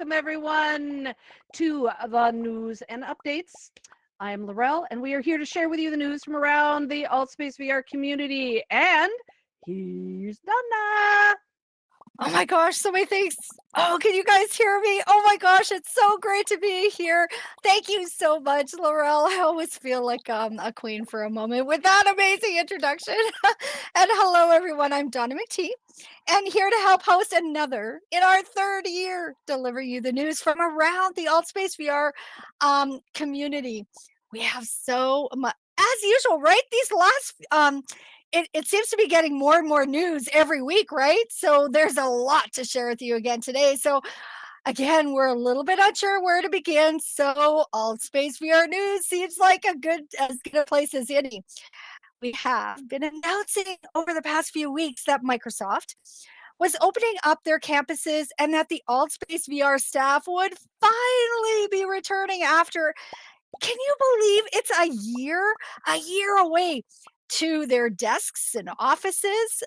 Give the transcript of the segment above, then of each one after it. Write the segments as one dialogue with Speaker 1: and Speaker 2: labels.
Speaker 1: Welcome, everyone, to the news and updates. I'm Laurel, and we are here to share with you the news from around the AltSpace VR community. And here's Donna.
Speaker 2: Oh my gosh, so many things. Oh, can you guys hear me? Oh my gosh, it's so great to be here. Thank you so much, Laurel. I always feel like a queen for a moment with that amazing introduction. And hello, everyone. I'm Donna McTee, and here to help host another in our third year, delivering you the news from around the AltSpace VR community. We have so much, as usual, right? These last it seems to be getting more and more news every week, right? So there's a lot to share with you again today. So again, we're a little bit unsure where to begin. So AltSpace VR News seems like as good a place as any. We have been announcing over the past few weeks that Microsoft was opening up their campuses and that the AltSpace VR staff would finally be returning after, can you believe it's a year away to their desks and offices?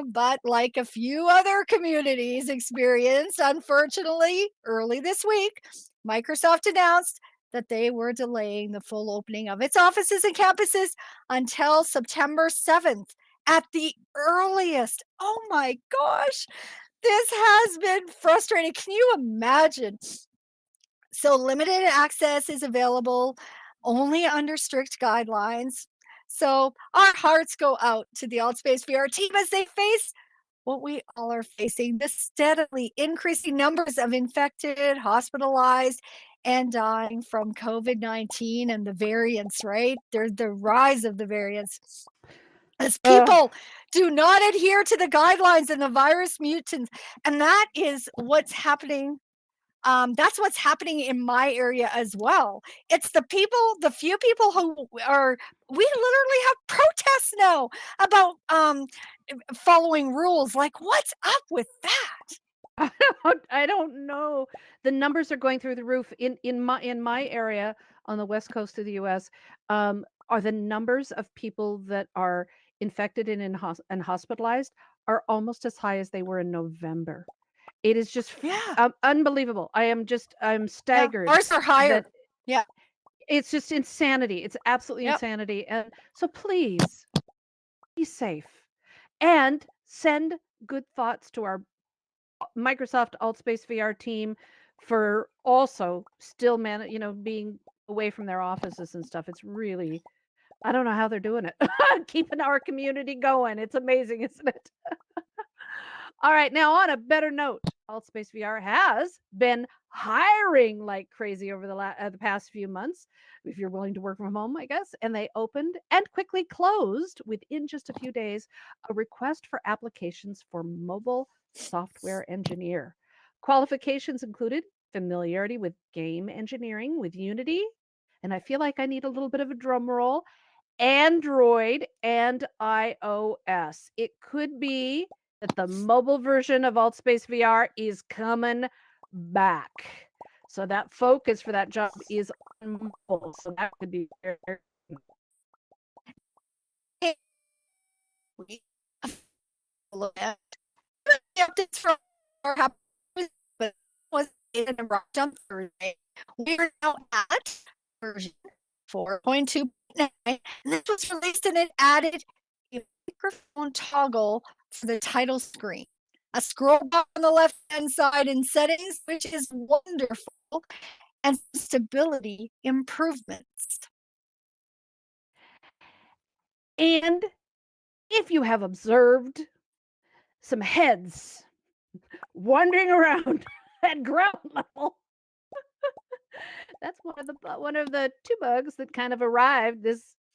Speaker 2: But like a few other communities experienced, unfortunately, early this week, Microsoft announced that they were delaying the full opening of its offices and campuses until September 7th at the earliest. Oh my gosh, this has been frustrating. Can you imagine? So limited access is available only under strict guidelines. So our hearts go out to the AltSpace VR team as they face what we all are facing, the steadily increasing numbers of infected, hospitalized, and dying from COVID-19 and the variants, right? There's the rise of the variants. As people do not adhere to the guidelines and the virus mutants. And that is what's happening. That's what's happening in my area as well. It's the few people who are, we literally have protests now about following rules. Like, what's up with that?
Speaker 1: I don't know. The numbers are going through the roof in my area on the west coast of the U.S. Are the numbers of people that are infected and hospitalized are almost as high as they were in November. It is just unbelievable. I'm staggered.
Speaker 2: Ours are higher. Yeah.
Speaker 1: It's just insanity. It's absolutely insanity. And so please be safe and send good thoughts to our Microsoft AltSpace VR team for also still being away from their offices and stuff. It's really I don't know how they're doing it. Keeping our community going. It's amazing, isn't it? All right, now on a better note, AltSpace VR has been hiring like crazy over the past few months. If you're willing to work from home, I guess, and they opened and quickly closed within just a few days a request for applications for mobile software engineer. Qualifications included familiarity with game engineering with Unity, and I feel like I need a little bit of a drum roll. Android and iOS. It could be that the mobile version of AltSpace VR is coming back. So that focus for that job is on mobile. So that could be very, very
Speaker 2: We look at the updates from our but was in a rock jump Thursday. We are now at version 4.2.9, and this was released and it added a microphone toggle for the title screen. A scroll bar on the left-hand side in settings, which is wonderful, and stability improvements.
Speaker 1: And if you have observed some heads wandering around at ground level, that's one of the two bugs that kind of arrived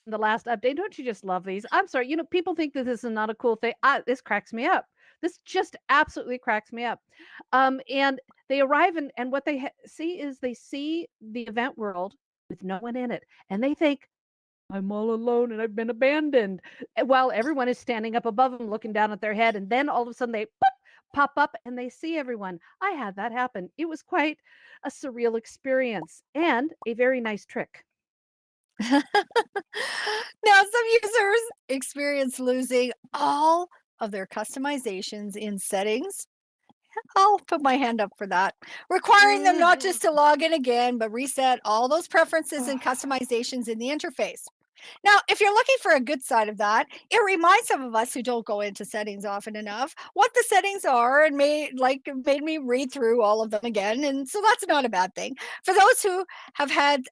Speaker 1: the last update. Don't you just love these? I'm sorry, people think that this is not a cool thing. This cracks me up. This just absolutely cracks me up. And they arrive and what they see is they see the event world with no one in it, and they think I'm all alone and I've been abandoned. While everyone is standing up above them, looking down at their head, and then all of a sudden they pop up and they see everyone. I had that happen. It was quite a surreal experience and a very nice trick.
Speaker 2: Now, some users experience losing all of their customizations in settings. I'll put my hand up for that, requiring them not just to log in again, but reset all those preferences and customizations in the interface. Now, if you're looking for a good side of that, it reminds some of us who don't go into settings often enough what the settings are and made me read through all of them again. And so that's not a bad thing. For those who have had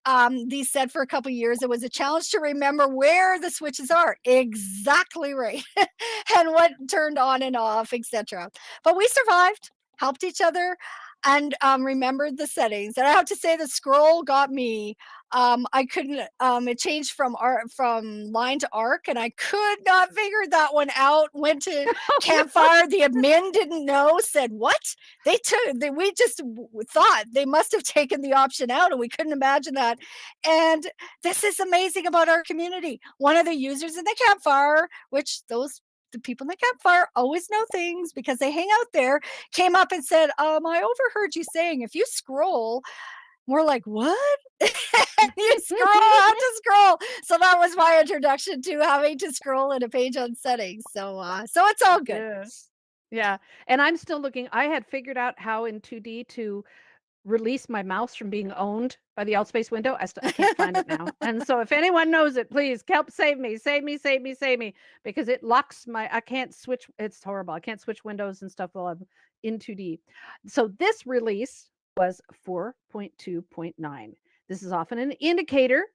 Speaker 2: these set for a couple years, it was a challenge to remember where the switches are. Exactly right. And what turned on and off, etc. But we survived, helped each other, and remembered the settings. And I have to say, the scroll got me. I couldn't. It changed from line to arc, and I could not figure that one out. Went to Campfire. The admin didn't know. Said what? We just thought they must have taken the option out, and we couldn't imagine that. And this is amazing about our community. One of the users in the Campfire, which the people in the Campfire always know things because they hang out there, came up and said, I overheard you saying if you scroll, we're like, what? You scroll, how to scroll. So that was my introduction to having to scroll in a page on settings. So it's all good.
Speaker 1: Yeah. And I'm still looking. I had figured out how in 2D to release my mouse from being owned by the AltSpace window. I can't find it now. And so if anyone knows it, please help save me, because it locks I can't switch. It's horrible. I can't switch windows and stuff while I'm in 2D. So this release was 4.2.9. This is often an indicator.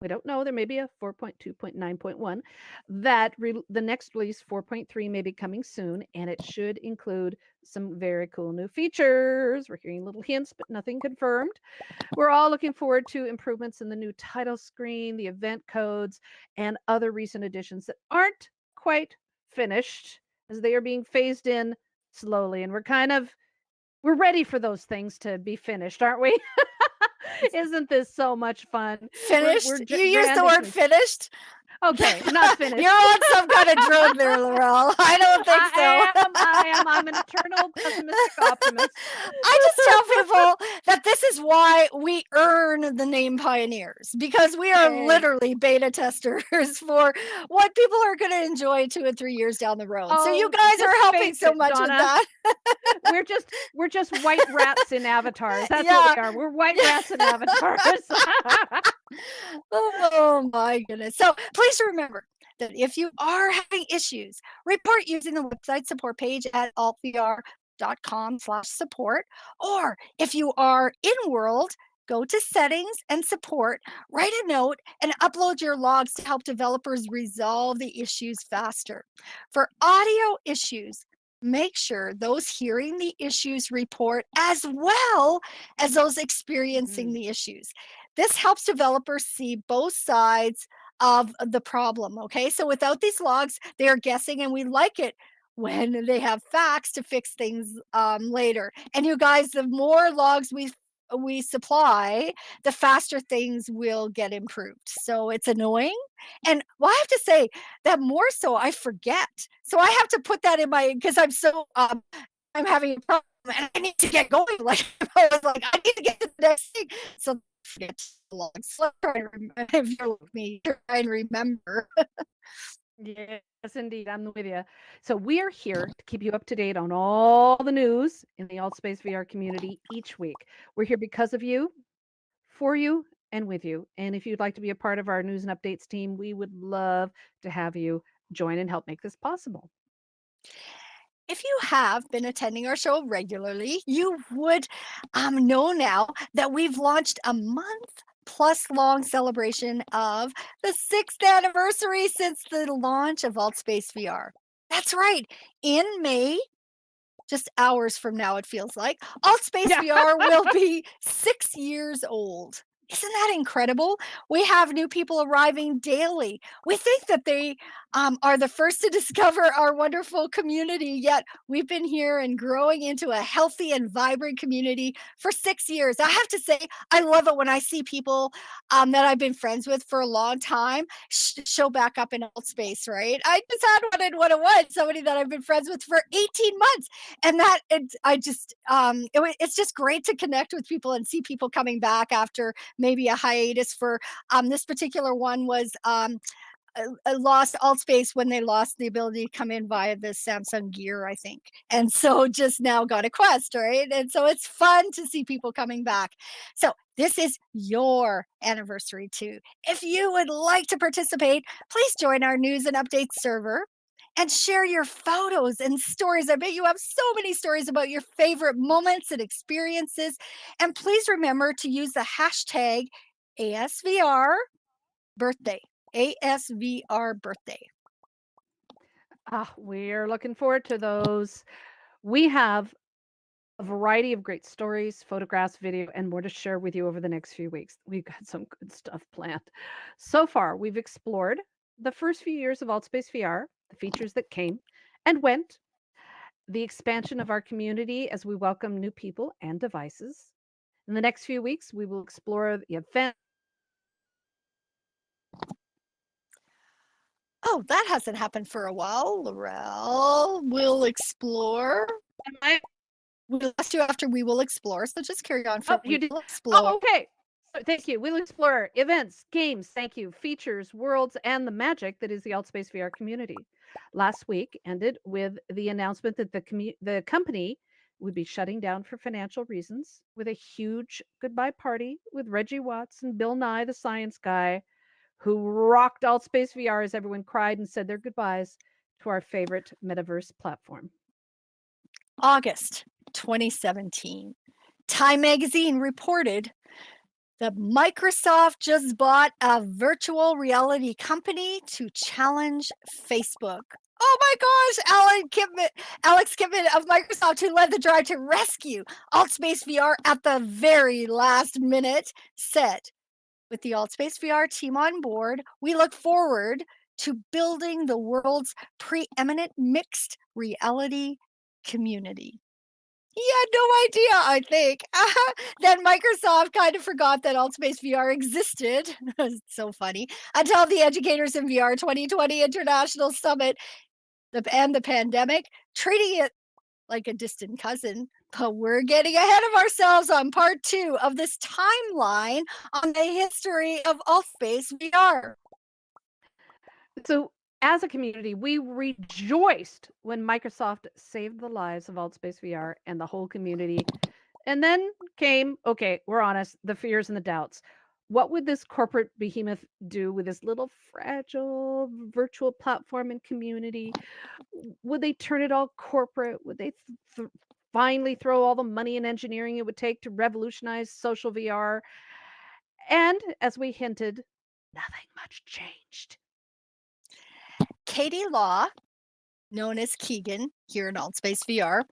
Speaker 1: We don't know. There may be a 4.2.9.1 that the next release 4.3 may be coming soon, and it should include some very cool new features. We're hearing little hints, but nothing confirmed. We're all looking forward to improvements in the new title screen, the event codes, and other recent additions that aren't quite finished as they are being phased in slowly. And we're ready for those things to be finished, aren't we? Isn't this so much fun?
Speaker 2: Finished? You used the word finished?
Speaker 1: Okay, not finished.
Speaker 2: You're on some kind of drug there, Laurel. I don't think so.
Speaker 1: I am. I'm an eternal pessimistic optimist.
Speaker 2: I just tell people that this is why we earn the name pioneers, because we are literally beta testers for what people are going to enjoy 2 and 3 years down the road. So you guys are helping so much with that.
Speaker 1: We're just white rats in avatars. That's what we are. We're white rats in avatars.
Speaker 2: Oh my goodness. So please remember that if you are having issues, report using the website support page at altvr.com/support. Or if you are in world, Go to settings and support, write a note, and upload your logs to help developers resolve the issues faster. For audio issues, make sure those hearing the issues report as well as those experiencing
Speaker 1: Mhm.
Speaker 2: the issues. This helps developers see both sides of the problem. Okay, so without these logs, they are guessing, and we like it when they have facts to fix things later. And you guys, the more logs we supply, the faster things will get improved. So it's annoying. And well, I have to say that more so I forget. So I have to put that in my because I'm having a problem and I need to get going. Like I was like, I need to get to the next thing. So I forget the logs. So try to if you're with me, try and remember.
Speaker 1: Yes, indeed. I'm with you. So we are here to keep you up to date on all the news in the Altspace VR community each week. We're here because of you, for you, and with you. And if you'd like to be a part of our news and updates team, we would love to have you join and help make this possible.
Speaker 2: If you have been attending our show regularly, you would know now that we've launched a month plus long celebration of the 6th anniversary since the launch of AltSpace VR. That's right. In May, just hours from now, it feels like, AltSpace
Speaker 1: Yeah.
Speaker 2: VR will be 6 years old. Isn't that incredible? We have new people arriving daily. We think that they are the first to discover our wonderful community, yet we've been here and growing into a healthy and vibrant community for 6 years. I have to say, I love it when I see people that I've been friends with for a long time show back up in AltSpace, right? I just had one in 101, somebody that I've been friends with for 18 months and that I just it's just great to connect with people and see people coming back after maybe a hiatus for this particular one was lost alt space when they lost the ability to come in via the Samsung Gear, I think. And so just now got a Quest, right? And so it's fun to see people coming back. So this is your anniversary too. If you would like to participate, please join our news and updates server and share your photos and stories. I bet you have so many stories about your favorite moments and experiences. And please remember to use the hashtag ASVR birthday. ASVR birthday.
Speaker 1: We're looking forward to those. We have a variety of great stories, photographs, video, and more to share with you over the next few weeks. We've got some good stuff planned. So far, we've explored the first few years of AltSpace VR, the features that came and went, the expansion of our community as we welcome new people and devices. In the next few weeks, we will explore the event.
Speaker 2: Oh, that hasn't happened for a while, Laurel. We'll explore. We lost you after we will explore, so just carry on for
Speaker 1: Oh, you
Speaker 2: we
Speaker 1: did.
Speaker 2: will
Speaker 1: Oh,
Speaker 2: explore.
Speaker 1: okay. Thank you. We'll explore events, games, thank you, features, worlds, and the magic that is the Altspace VR community. Last week ended with the announcement that the company would be shutting down for financial reasons with a huge goodbye party with Reggie Watts and Bill Nye, the science guy, who rocked Altspace VR as everyone cried and said their goodbyes to our favorite metaverse platform.
Speaker 2: August 2017. Time magazine reported that Microsoft just bought a virtual reality company to challenge Facebook. Oh my gosh, Alex Kipman of Microsoft, who led the drive to rescue AltSpace VR at the very last minute, said, with the AltSpace VR team on board, we look forward to building the world's preeminent mixed reality community. He had no idea, I think. Then Microsoft kind of forgot that AltSpace VR existed. It's so funny. Until the Educators in VR 2020 International Summit and the pandemic, treating it like a distant cousin. But we're getting ahead of ourselves on part 2 of this timeline on the history of AltSpace VR.
Speaker 1: So, as a community, we rejoiced when Microsoft saved the lives of Altspace VR and the whole community. And then came, okay, we're honest, the fears and the doubts. What would this corporate behemoth do with this little fragile virtual platform and community? Would they turn it all corporate? Would they finally throw all the money and engineering it would take to revolutionize social VR. And as we hinted, nothing much changed.
Speaker 2: Katie Law, known as Keegan here in Altspace VR.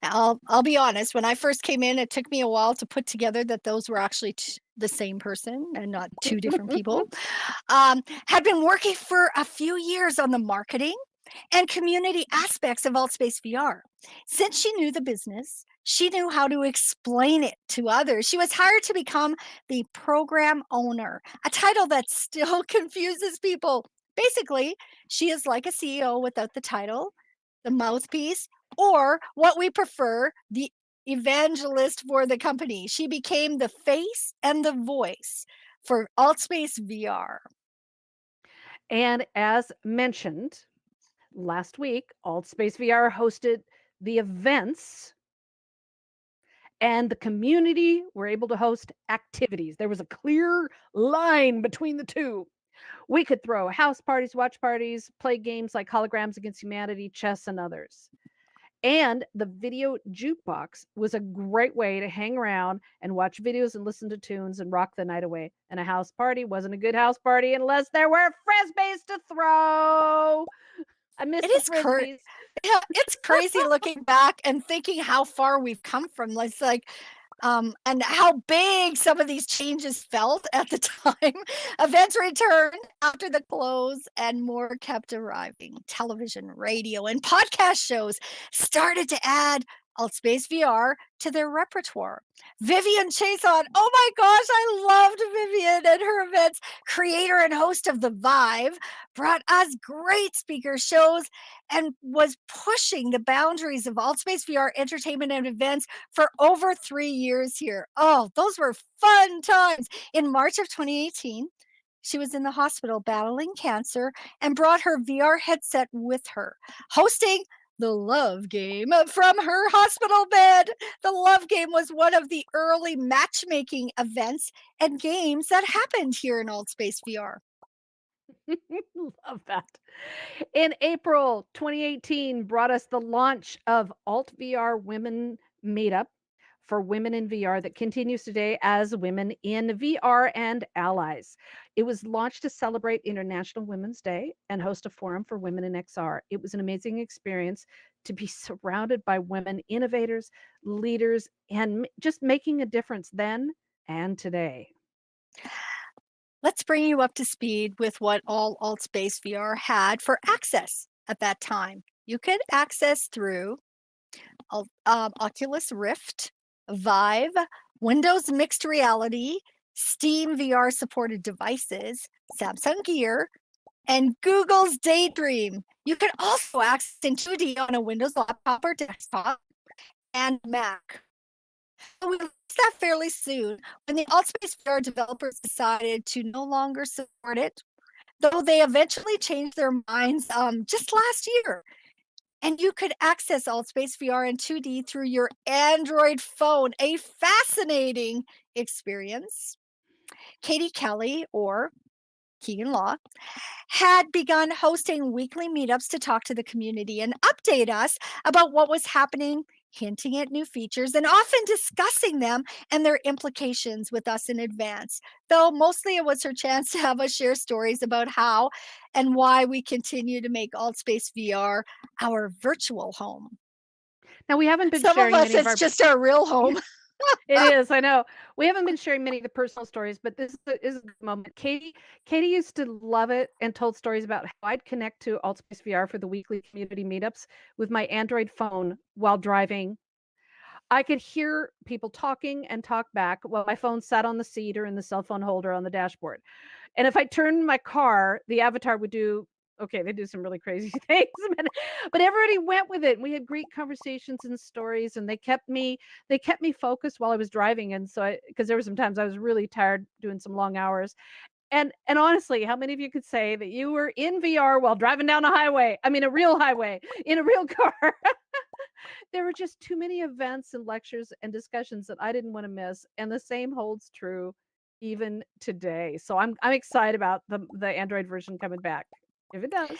Speaker 2: I'll be honest, when I first came in, it took me a while to put together that those were actually the same person and not two different people. Had been working for a few years on the marketing and community aspects of Altspace VR. Since she knew the business, she knew how to explain it to others. She was hired to become the program owner, a title that still confuses people. Basically, she is like a CEO without the title, the mouthpiece, or what we prefer, the evangelist for the company. She became the face and the voice for Altspace VR.
Speaker 1: And as mentioned last week, Altspace VR hosted the events, and the community were able to host activities. There was a clear line between the two. We could throw house parties, watch parties, play games like Holograms Against Humanity, chess, and others. And the video jukebox was a great way to hang around and watch videos and listen to tunes and rock the night away. And a house party wasn't a good house party unless there were frisbees to throw. I miss
Speaker 2: It
Speaker 1: the
Speaker 2: is
Speaker 1: frisbees.
Speaker 2: Yeah, it's crazy looking back and thinking how far we've come from. It's like, and how big some of these changes felt at the time. Events returned after the close, and more kept arriving. Television, radio, and podcast shows started to add Altspace VR to their repertoire. Vivian Chason, oh my gosh, I loved Vivian and her events. Creator and host of The Vive, brought us great speaker shows and was pushing the boundaries of Altspace VR entertainment and events for over 3 years here. Oh, those were fun times. In March of 2018, she was in the hospital battling cancer and brought her VR headset with her, hosting the Love Game from her hospital bed. The Love Game was one of the early matchmaking events and games that happened here in Altspace VR.
Speaker 1: Love that. In April 2018 brought us the launch of Alt VR Women Meetup for women in VR that continues today as Women in VR and Allies. It was launched to celebrate International Women's Day and host a forum for women in XR. It was an amazing experience to be surrounded by women innovators, leaders, and just making a difference then and today.
Speaker 2: Let's bring you up to speed with what all Altspace VR had for access at that time. You could access through Oculus Rift, Vive, Windows Mixed Reality, Steam VR supported devices, Samsung Gear, and Google's Daydream. You could also access in 2D on a Windows laptop or desktop and Mac. We released that fairly soon when the Altspace VR developers decided to no longer support it, though they eventually changed their minds just last year. And you could access Altspace VR in 2D through your Android phone, a fascinating experience. Katie Kelly, or Keegan Law, had begun hosting weekly meetups to talk to the community and update us about what was happening, hinting at new features, and often discussing them and their implications with us in advance. Though mostly it was her chance to have us share stories about how and why we continue to make Altspace VR our virtual home.
Speaker 1: Now, we haven't been
Speaker 2: Some of
Speaker 1: sharing
Speaker 2: us,
Speaker 1: many of
Speaker 2: it's
Speaker 1: our
Speaker 2: just our real home.
Speaker 1: It is, I know. We haven't been sharing many of the personal stories, but this is a good moment. Katie used to love it and told stories about how I'd connect to Altspace VR for the weekly community meetups with my Android phone while driving. I could hear people talking and talk back while my phone sat on the seat or in the cell phone holder on the dashboard. And if I turned my car, the avatar would do okay, they do some really crazy things, but everybody went with it. We had great conversations and stories, and they kept me focused while I was driving. And so because there were some times I was really tired doing some long hours. And honestly, how many of you could say that you were in VR while driving down a highway? I mean, a real highway in a real car. There were just too many events and lectures and discussions that I didn't want to miss. And the same holds true even today. So I'm excited about the Android version coming back. If it does.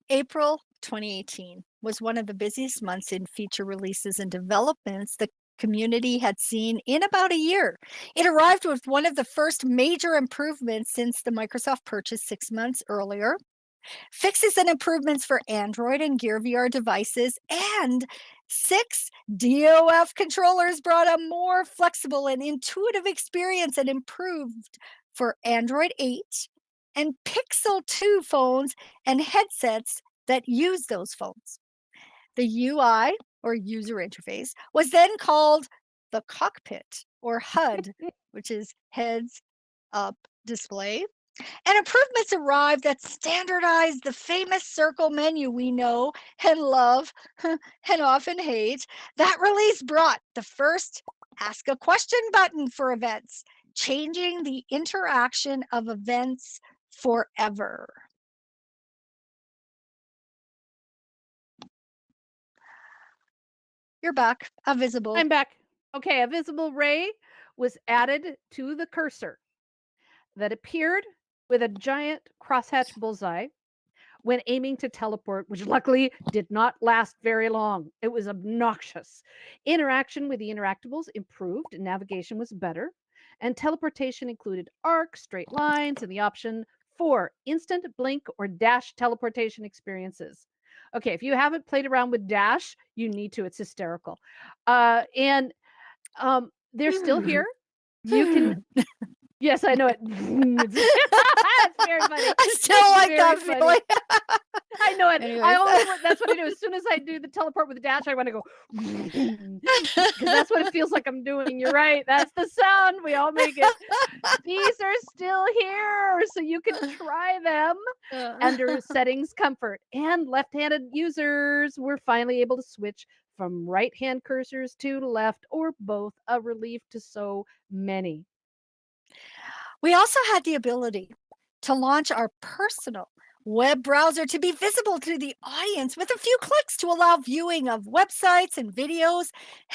Speaker 2: April 2018 was one of the busiest months in feature releases and developments the community had seen in about a year. It arrived with one of the first major improvements since the Microsoft purchase 6 months earlier. Fixes and improvements for Android and Gear VR devices, and six DOF controllers brought a more flexible and intuitive experience and improved for Android 8 and Pixel 2 phones and headsets that use those phones. The UI, or user interface, was then called the cockpit, or HUD, which is heads up display, and improvements arrived that standardized the famous circle menu we know and love and often hate. That release brought the first Ask a Question button for events, changing the interaction of events forever. You're back. A visible.
Speaker 1: I'm back. Okay, a visible ray was added to the cursor that appeared with a giant crosshatch bullseye when aiming to teleport, which luckily did not last very long. It was obnoxious. Interaction with the interactables improved, and navigation was better. And teleportation included arc, straight lines, and the option for instant blink or dash teleportation experiences. Okay, if you haven't played around with dash, you need to. It's hysterical. And they're still here. You can. Yes, I know it. It's very funny.
Speaker 2: I still
Speaker 1: It's
Speaker 2: like that
Speaker 1: very funny.
Speaker 2: feeling.
Speaker 1: I know it. I
Speaker 2: Anyways.
Speaker 1: always that's what I do. As soon as I do the teleport with the dash, I want to go because that's what it feels like I'm doing. You're right. That's the sound. We all make it. These are still here, so you can try them under settings comfort. And left-handed users were finally able to switch from right-hand cursors to left or both, a relief to so many.
Speaker 2: We also had the ability to launch our personal web browser to be visible to the audience with a few clicks to allow viewing of websites and videos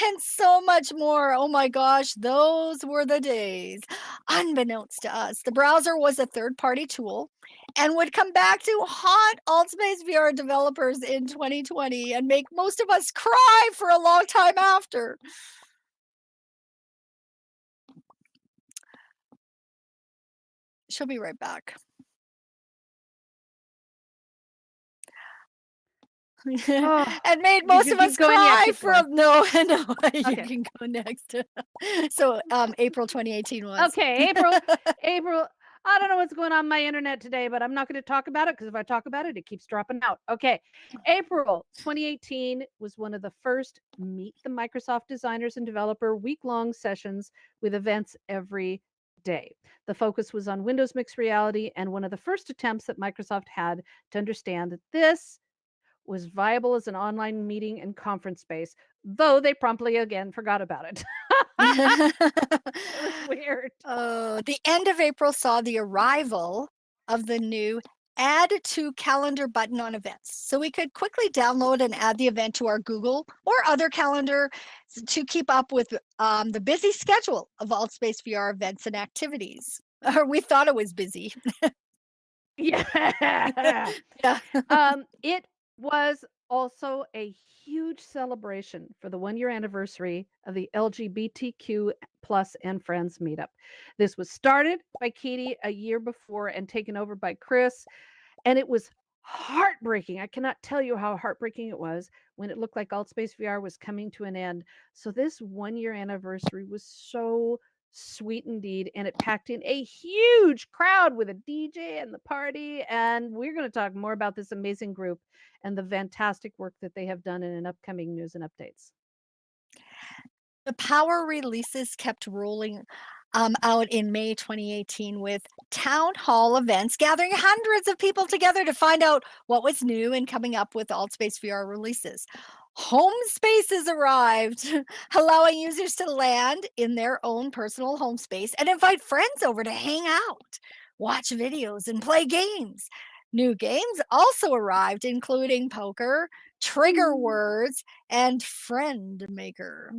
Speaker 2: and so much more. Oh my gosh, those were the days. Unbeknownst to us, the browser was a third-party tool and would come back to haunt AltSpace VR developers in 2020 and make most of us cry for a long time after. She'll be right back.
Speaker 1: Oh,
Speaker 2: And made
Speaker 1: you
Speaker 2: most
Speaker 1: can
Speaker 2: of
Speaker 1: keep
Speaker 2: us
Speaker 1: going. Yeah,
Speaker 2: cry
Speaker 1: keep
Speaker 2: for
Speaker 1: going.
Speaker 2: no, no, you
Speaker 1: Okay.
Speaker 2: can go next. So, April 2018 was.
Speaker 1: Okay, April. I don't know what's going on my internet today, but I'm not going to talk about it because if I talk about it, it keeps dropping out. Okay, April 2018 was one of the first Meet the Microsoft Designers and Developer week-long sessions with events every day. The focus was on Windows Mixed Reality and one of the first attempts that Microsoft had to understand that this was viable as an online meeting and conference space, though they promptly again forgot about it. It was weird.
Speaker 2: Oh, the end of April saw the arrival of the new Add to Calendar button on events. So we could quickly download and add the event to our Google or other calendar to keep up with the busy schedule of AltSpace VR events and activities. Or we thought it was busy.
Speaker 1: Yeah.
Speaker 2: Yeah.
Speaker 1: It was also a huge celebration for the 1 year anniversary of the LGBTQ plus and friends meetup. This was started by Katie a year before and taken over by Chris, and it was heartbreaking. I cannot tell you how heartbreaking it was when it looked like AltSpace VR was coming to an end. So this 1 year anniversary was so sweet indeed, and it packed in a huge crowd with a DJ and the party. And we're going to talk more about this amazing group and the fantastic work that they have done in an upcoming news and updates.
Speaker 2: The power releases kept rolling out in May 2018 with town hall events gathering hundreds of people together to find out what was new and coming up with AltSpace VR releases. Home spaces arrived, allowing users to land in their own personal home space and invite friends over to hang out, watch videos, and play games. New games also arrived, including poker, trigger words, and friend maker.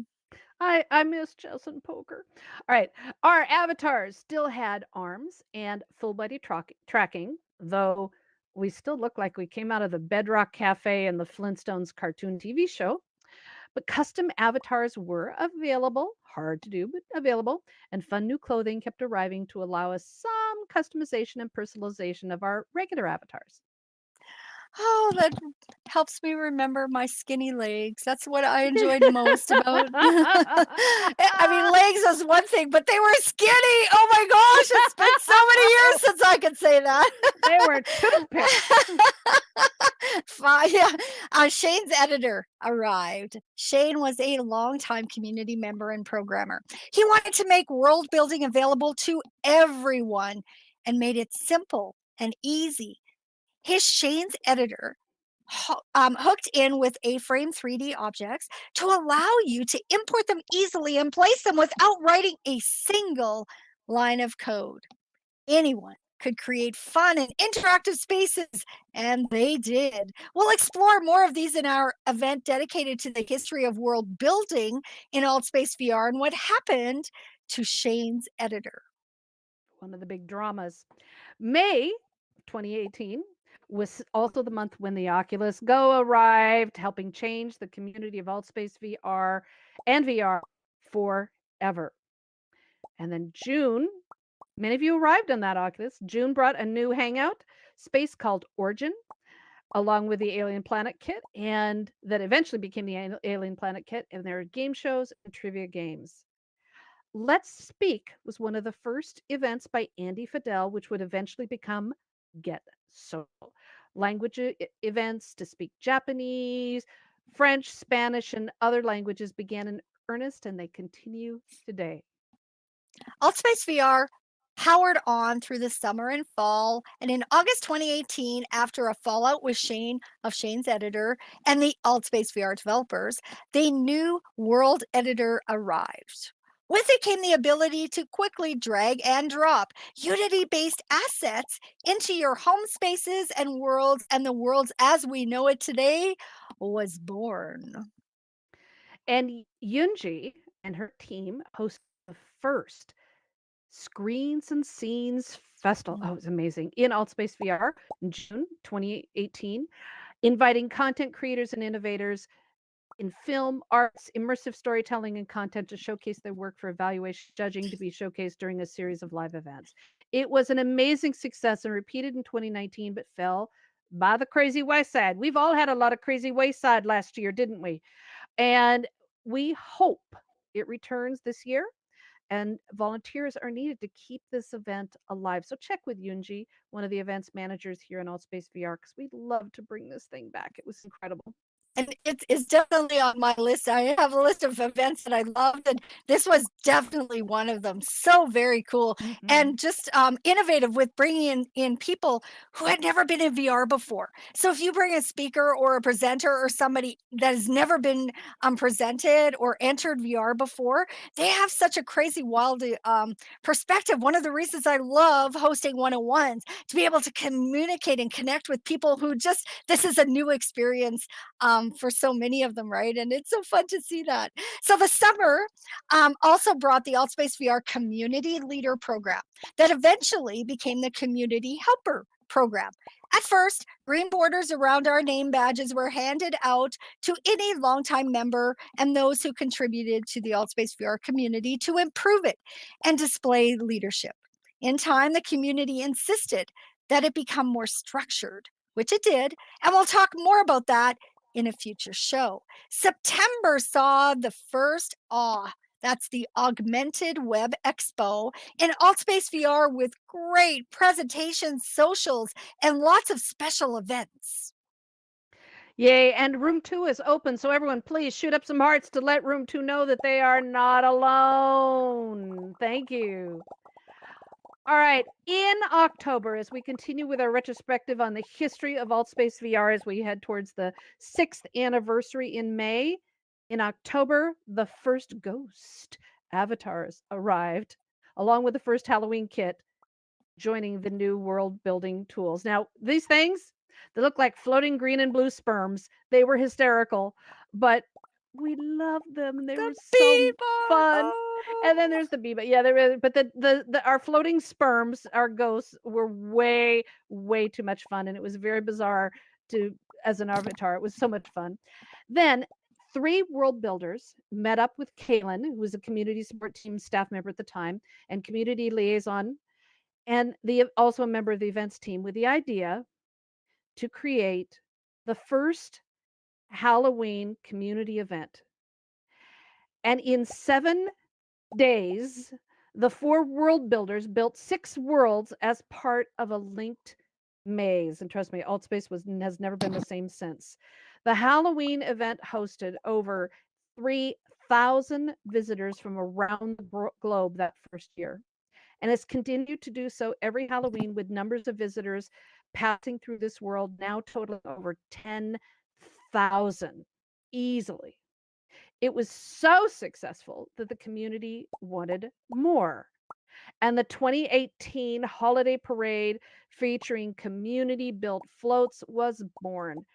Speaker 1: I miss chess and poker. All right. Our avatars still had arms and full body tracking, though We still look like we came out of the Bedrock Cafe and the Flintstones cartoon TV show. But custom avatars were available, hard to do, but available, and fun new clothing kept arriving to allow us some customization and personalization of our regular avatars.
Speaker 2: Oh, that helps me remember my skinny legs. That's what I enjoyed most about I mean, legs is one thing, but they were skinny. Oh my gosh, it's been so many years since I could say that.
Speaker 1: They were toothpicks.
Speaker 2: Yeah. Shane's editor arrived. Shane was a longtime community member and programmer. He wanted to make world building available to everyone and made it simple and easy. His Shane's editor hooked in with A-frame 3D objects to allow you to import them easily and place them without writing a single line of code. Anyone could create fun and interactive spaces, and they did. We'll explore more of these in our event dedicated to the history of world building in AltSpace VR and what happened to Shane's editor.
Speaker 1: One of the big dramas. May 2018 was also the month when the Oculus Go arrived, helping change the community of AltSpace VR and VR forever. And then June, many of you arrived on that Oculus. June brought a new hangout space called Origin, along with the Alien Planet kit, and that eventually became the Alien Planet kit. And there are game shows and trivia games. Let's Speak was one of the first events by Andy Fidel, which would eventually become Get Social. Language events to speak Japanese, French, Spanish, and other languages began in earnest, and they continue today.
Speaker 2: AltSpace VR powered on through the summer and fall. And in August 2018, after a fallout with Shane of Shane's editor and the AltSpace VR developers, the new world editor arrived. With it came the ability to quickly drag and drop Unity-based assets into your home spaces and worlds, and the worlds as we know it today was born.
Speaker 1: And Yunji and her team hosted the first Screens and Scenes Festival. Oh, it was amazing. In AltSpace VR in June 2018, inviting content creators and innovators in film, arts, immersive storytelling, and content to showcase their work for evaluation judging to be showcased during a series of live events. It was an amazing success and repeated in 2019, but fell by the crazy wayside. We've all had a lot of crazy wayside last year, didn't we? And we hope it returns this year, and volunteers are needed to keep this event alive. So check with Yunji, one of the events managers here in AltSpace VR, because we'd love to bring this thing back. It was incredible.
Speaker 2: And it's definitely on my list. I have a list of events that I loved, and this was definitely one of them. So very cool, and just innovative with bringing in people who had never been in VR before. So if you bring a speaker or a presenter or somebody that has never been presented or entered VR before, they have such a crazy, wild perspective. One of the reasons I love hosting 101s to be able to communicate and connect with people who just this is a new experience for so many of them, right? And it's so fun to see that. So the summer also brought the AltSpace VR Community Leader Program that eventually became the Community Helper Program. At first, green borders around our name badges were handed out to any longtime member and those who contributed to the AltSpace VR community to improve it and display leadership. In time, the community insisted that it become more structured, which it did, and we'll talk more about that in a future show. September saw the first that's the Augmented Web Expo in AltSpace VR with great presentations, socials, and lots of special events.
Speaker 1: Yay, and room 2 is open, so everyone please shoot up some hearts to let room 2 know that they are not alone. Thank you. All right, in October, as we continue with our retrospective on the history of AltSpace VR as we head towards the 6th anniversary in May, in October, the first Ghost avatars arrived, along with the first Halloween kit, joining the new world building tools. Now, these things, they look like floating green and blue sperms. They were hysterical, but we loved them. They were so fun. And then there's the bee, but yeah, but the our floating sperms, our ghosts were way too much fun, and it was very bizarre to as an avatar. It was so much fun. Then three world builders met up with Kaylin, who was a community support team staff member at the time and community liaison, and also a member of the events team, with the idea to create the first Halloween community event. And in 7 days, the four world builders built 6 worlds as part of a linked maze. And trust me, Altspace has never been the same since. The Halloween event hosted over 3,000 visitors from around the globe that first year, and has continued to do so every Halloween, with numbers of visitors passing through this world now totaling over 10,000 easily. It was so successful that the community wanted more. And the 2018 holiday parade featuring community built floats was born,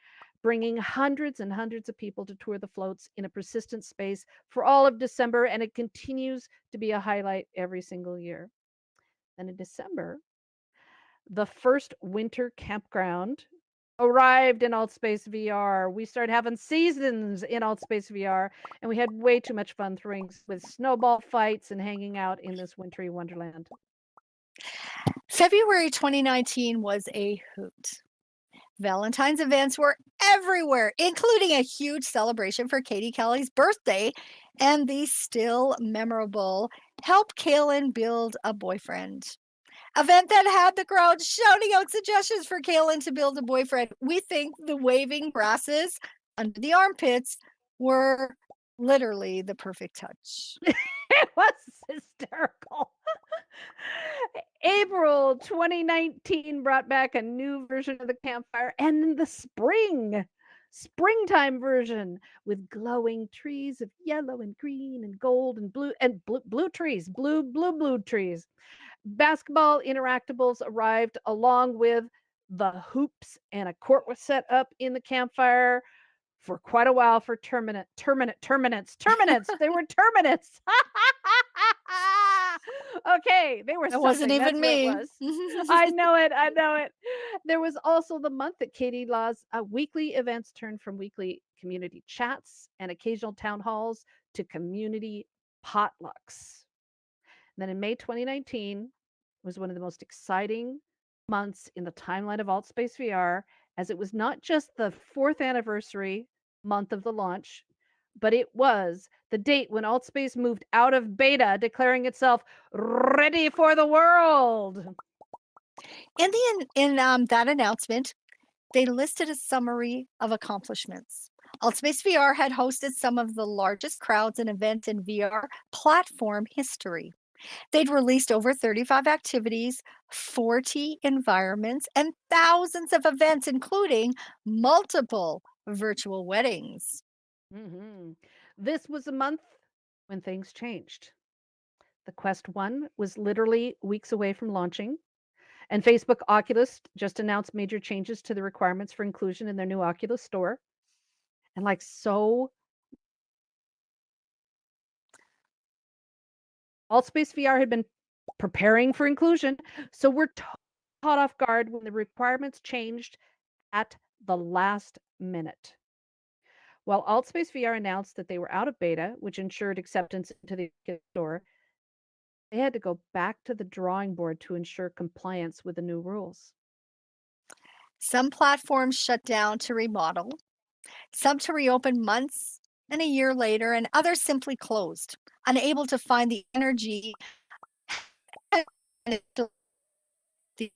Speaker 1: bringing hundreds and hundreds of people to tour the floats in a persistent space for all of December. And it continues to be a highlight every single year. Then in December, the first winter campground arrived in Altspace VR. We started having seasons in Altspace VR, and we had way too much fun throwing with snowball fights and hanging out in this wintry wonderland.
Speaker 2: February 2019 was a hoot. Valentine's events were everywhere, including a huge celebration for Katie Kelly's birthday and the still memorable Help Kaylin Build a Boyfriend event that had the crowd shouting out suggestions for Kaylin to build a boyfriend. We think the waving grasses under the armpits were literally the perfect touch.
Speaker 1: It was hysterical. April 2019 brought back a new version of the campfire, and the springtime version with glowing trees of yellow and green and gold and blue trees, blue trees. Basketball interactables arrived along with the hoops, and a court was set up in the campfire for quite a while for terminants. They were terminants. Okay, they were
Speaker 2: That wasn't
Speaker 1: something.
Speaker 2: even
Speaker 1: That's what
Speaker 2: me.
Speaker 1: it was. I know it. There was also the month that Katie Law's weekly events turned from weekly community chats and occasional town halls to community potlucks. Then in May 2019 was one of the most exciting months in the timeline of Altspace VR, as it was not just the 4th anniversary month of the launch, but it was the date when Altspace moved out of beta, declaring itself ready for the world.
Speaker 2: In that announcement, they listed a summary of accomplishments. Altspace VR had hosted some of the largest crowds and events in VR platform history. They'd released over 35 activities, 40 environments, and thousands of events, including multiple virtual weddings.
Speaker 1: This was a month when things changed. The Quest 1 was literally weeks away from launching, and Facebook Oculus just announced major changes to the requirements for inclusion in their new Oculus store. And Altspace VR had been preparing for inclusion, so we're caught off guard when the requirements changed at the last minute. While Altspace VR announced that they were out of beta, which ensured acceptance into the store, they had to go back to the drawing board to ensure compliance with the new rules.
Speaker 2: Some platforms shut down to remodel, some to reopen months and a year later, and others simply closed, unable to find the energy and the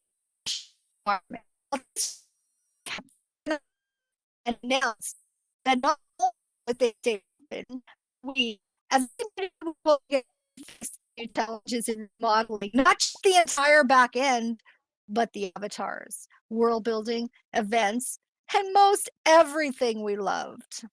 Speaker 2: announced that not only would they stay open, we as will get new challenges in modeling, not just the entire back end, but the avatars, world building, events, and most everything we loved.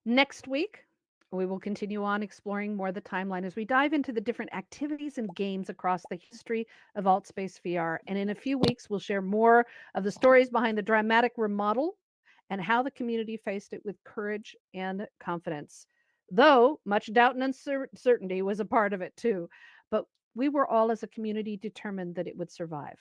Speaker 1: Next week, we will continue on exploring more of the timeline as we dive into the different activities and games across the history of Altspace VR. And in a few weeks, we'll share more of the stories behind the dramatic remodel and how the community faced it with courage and confidence. though much doubt and uncertainty was a part of it too. But we were all as a community determined that it would survive.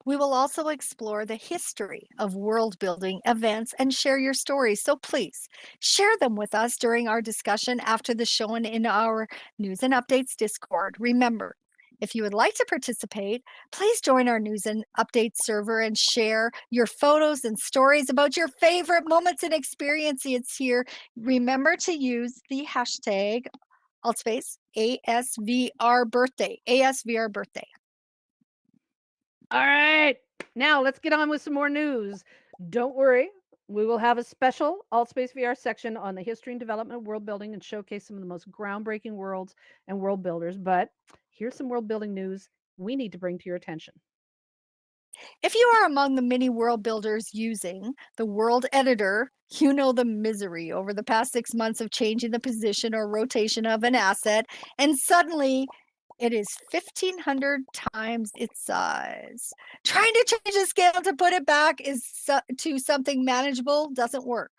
Speaker 2: We will also explore the history of world building events and share your stories. So please share them with us during our discussion after the show and in our News and Updates Discord. Remember, if you would like to participate, please join our News and Updates server and share your photos and stories about your favorite moments and experiences here. Remember to use the hashtag Altspace ASVR birthday. ASVR birthday.
Speaker 1: All right, now let's get on with some more news. Don't worry, we will have a special Altspace VR section on the history and development of world building and showcase some of the most groundbreaking worlds and world builders. But here's some world building news we need to bring to your attention.
Speaker 2: If you are among the many world builders using the World Editor, you know the misery over the past 6 months of changing the position or rotation of an asset, and suddenly it is 1,500 times its size. Trying to change the scale to put it back to something manageable doesn't work.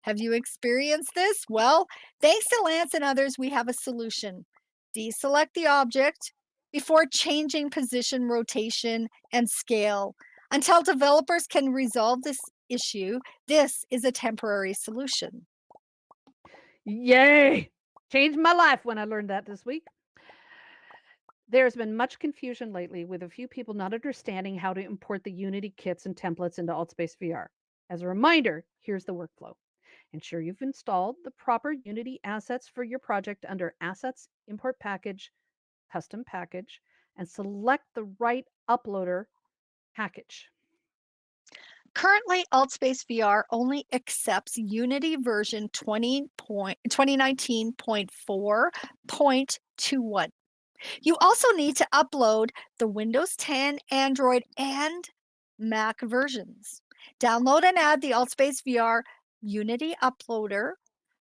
Speaker 2: Have you experienced this? Well, thanks to Lance and others, we have a solution. Deselect the object before changing position, rotation, and scale. Until developers can resolve this issue, this is a temporary solution.
Speaker 1: Yay! Changed my life when I learned that this week. There's been much confusion lately with a few people not understanding how to import the Unity kits and templates into Altspace VR. As a reminder, here's the workflow. Ensure you've installed the proper Unity assets for your project under Assets, Import Package, Custom Package, and select the right uploader package.
Speaker 2: Currently, Altspace VR only accepts Unity version 2019.4.21. You also need to upload the Windows 10, Android, and Mac versions. Download and add the Altspace VR Unity uploader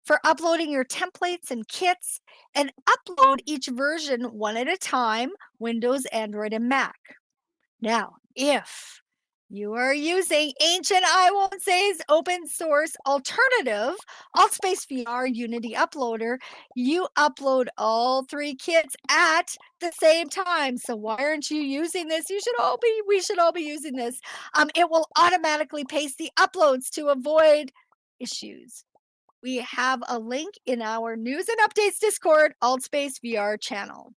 Speaker 2: for uploading your templates and kits, and upload each version one at a time, Windows, Android, and Mac. Now, if you are using ancient, I won't say's open source alternative, Altspace VR Unity Uploader, you upload all 3 kits at the same time. So why aren't you using this? We should all be using this. It will automatically paste the uploads to avoid issues. We have a link in our News and Updates Discord, Altspace VR channel.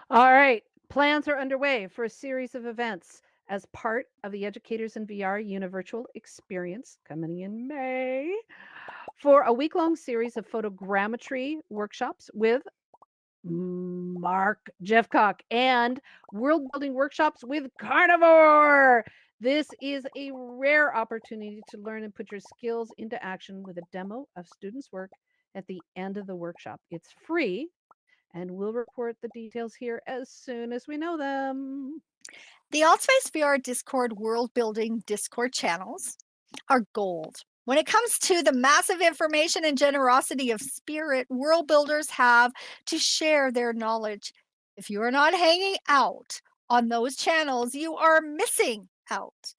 Speaker 1: All right, plans are underway for a series of events as part of the Educators in VR Univirtual experience coming in May for a week-long series of photogrammetry workshops with Mark Jeffcock and world building workshops with Carnivore. This is a rare opportunity to learn and put your skills into action with a demo of students' work at the end of the workshop. It's free, and we'll report the details here as soon as we know them.
Speaker 2: The Altspace VR Discord world building Discord channels are gold. When it comes to the massive information and generosity of spirit world builders have to share their knowledge. If you are not hanging out on those channels, you are missing out.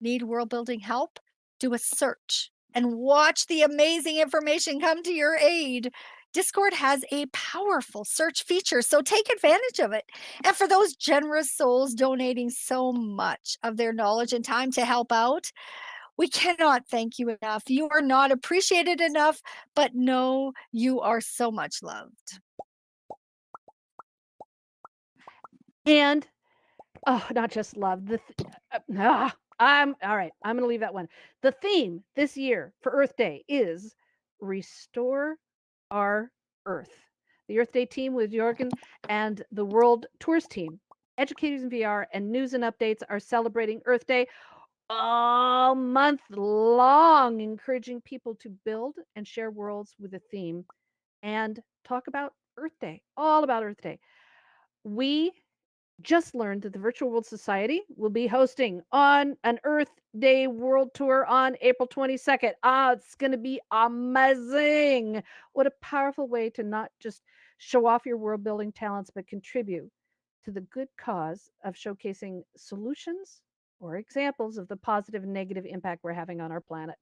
Speaker 2: Need world building help? Do a search and watch the amazing information come to your aid. Discord has a powerful search feature, so take advantage of it. And for those generous souls donating so much of their knowledge and time to help out, we cannot thank you enough. You are not appreciated enough, but know you are so much loved.
Speaker 1: And not just love. I'm all right. I'm going to leave that one. The theme this year for Earth Day is Restore Our Earth. The Earth Day team with Jorgen and the World Tours team, Educators in VR, and News and Updates are celebrating Earth Day all month long, encouraging people to build and share worlds with a theme and talk about Earth Day, all about Earth Day. We just learned that the Virtual World Society will be hosting on an Earth Day World Tour on April 22nd. It's going to be amazing. What a powerful way to not just show off your world building talents, but contribute to the good cause of showcasing solutions or examples of the positive and negative impact we're having on our planet.